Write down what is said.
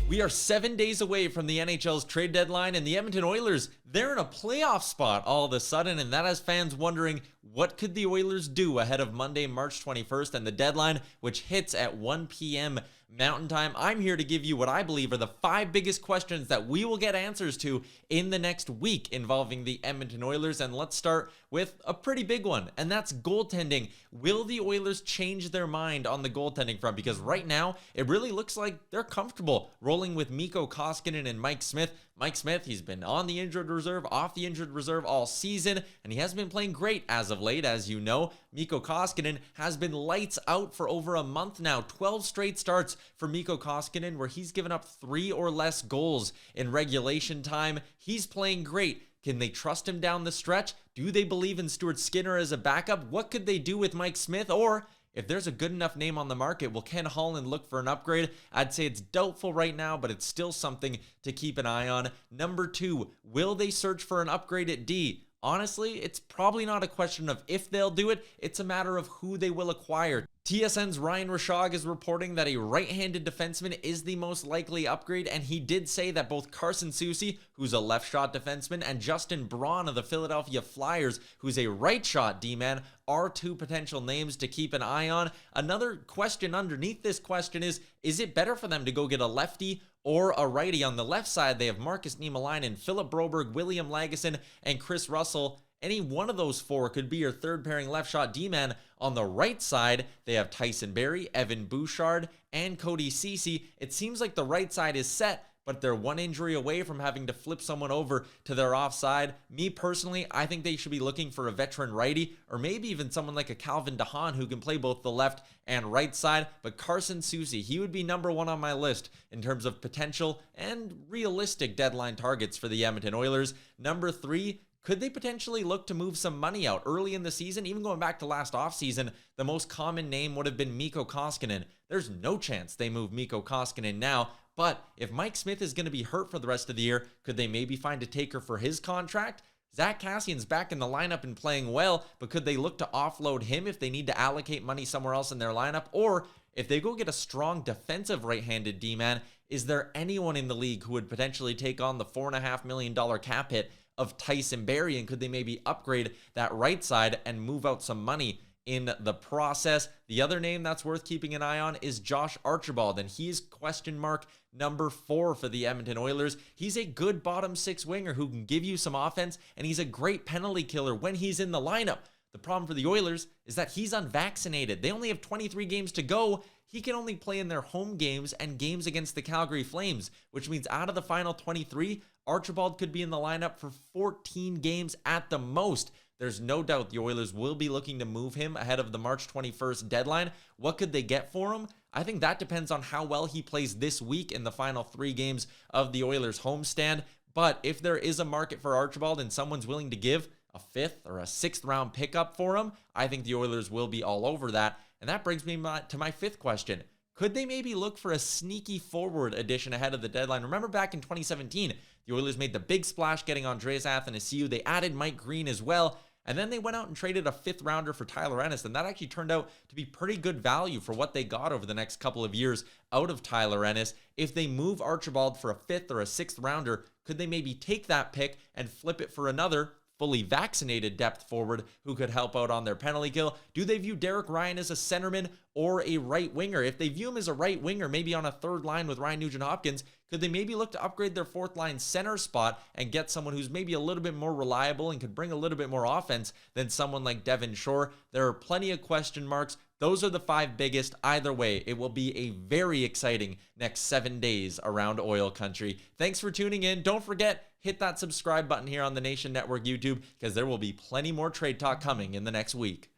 We are 7 days away from the NHL's trade deadline, and the Edmonton Oilers, they're in a playoff spot all of a sudden, and that has fans wondering, what could the Oilers do ahead of Monday, March 21st, and the deadline, which hits at 1 p.m. Mountain Time? I'm here to give you what I believe are the 5 biggest questions that we will get answers to in the next week involving the Edmonton Oilers, and let's start with a pretty big one, and that's goaltending. Will the Oilers change their mind on the goaltending front? Because right now, it really looks like they're comfortable rolling with Mikko Koskinen and Mike Smith. Mike Smith, he's been on the injured reserve, off the injured reserve all season, and he hasn't been playing great as of late, as you know. Mikko Koskinen has been lights out for over a month now. 12 straight starts for Mikko Koskinen, where he's given up 3 or less goals in regulation time. He's playing great. Can they trust him down the stretch? Do they believe in Stuart Skinner as a backup? What could they do with Mike Smith? Or if there's a good enough name on the market, will Ken Holland look for an upgrade? I'd say it's doubtful right now, but it's still something to keep an eye on. Number 2, will they search for an upgrade at D? Honestly, it's probably not a question of if they'll do it, it's a matter of who they will acquire. TSN's Ryan Rishaug is reporting that a right-handed defenseman is the most likely upgrade, and he did say that both Carson Soucy, who's a left-shot defenseman, and Justin Braun of the Philadelphia Flyers, who's a right-shot D-man, are 2 potential names to keep an eye on. Another question underneath this question is it better for them to go get a lefty or a righty? On the left side, they have Marcus Niemelainen, Philip Broberg, William Lagesson, and Chris Russell. Any one of those 4 could be your third pairing left shot D-man. On the right side, they have Tyson Barrie, Evan Bouchard, and Cody Ceci. It seems like the right side is set, but they're 1 injury away from having to flip someone over to their offside. Me personally, I think they should be looking for a veteran righty, or maybe even someone like a Calvin DeHaan who can play both the left and right side. But Carson Soucy, he would be number 1 on my list in terms of potential and realistic deadline targets for the Edmonton Oilers. Number 3, could they potentially look to move some money out early in the season? Even going back to last offseason, the most common name would have been Mikko Koskinen. There's no chance they move Mikko Koskinen now. But if Mike Smith is going to be hurt for the rest of the year, could they maybe find a taker for his contract? Zach Cassian's back in the lineup and playing well, but could they look to offload him if they need to allocate money somewhere else in their lineup? Or if they go get a strong defensive right-handed D-man, is there anyone in the league who would potentially take on the $4.5 million cap hit of Tyson Barrie, and could they maybe upgrade that right side and move out some money in the process? The other name that's worth keeping an eye on is Josh Archibald, and he's question mark number 4 for the Edmonton Oilers. He's a good bottom 6 winger who can give you some offense, and he's a great penalty killer when he's in the lineup. The problem for the Oilers is that he's unvaccinated. They only have 23 games to go. He can only play in their home games and games against the Calgary Flames, which means out of the final 23, Archibald could be in the lineup for 14 games at the most. There's no doubt the Oilers will be looking to move him ahead of the March 21st deadline. What could they get for him? I think that depends on how well he plays this week in the final 3 games of the Oilers homestand. But if there is a market for Archibald and someone's willing to give a 5th or a 6th round pickup for him, I think the Oilers will be all over that. And that brings me to my 5th question. Could they maybe look for a sneaky forward addition ahead of the deadline? Remember back in 2017, the Oilers made the big splash getting Andreas Athanasiou. They added Mike Green as well. And then they went out and traded a 5th rounder for Tyler Ennis. And that actually turned out to be pretty good value for what they got over the next couple of years out of Tyler Ennis. If they move Archibald for a 5th or a 6th rounder, could they maybe take that pick and flip it for another fully vaccinated depth forward who could help out on their penalty kill? Do they view Derek Ryan as a centerman or a right winger? If they view him as a right winger, maybe on a 3rd line with Ryan Nugent-Hopkins, could they maybe look to upgrade their 4th line center spot and get someone who's maybe a little bit more reliable and could bring a little bit more offense than someone like Devin Shore? There are plenty of question marks. Those are the 5 biggest. Either way, it will be a very exciting next 7 days around oil country. Thanks for tuning in. Don't forget, hit that subscribe button here on the Nation Network YouTube, because there will be plenty more trade talk coming in the next week.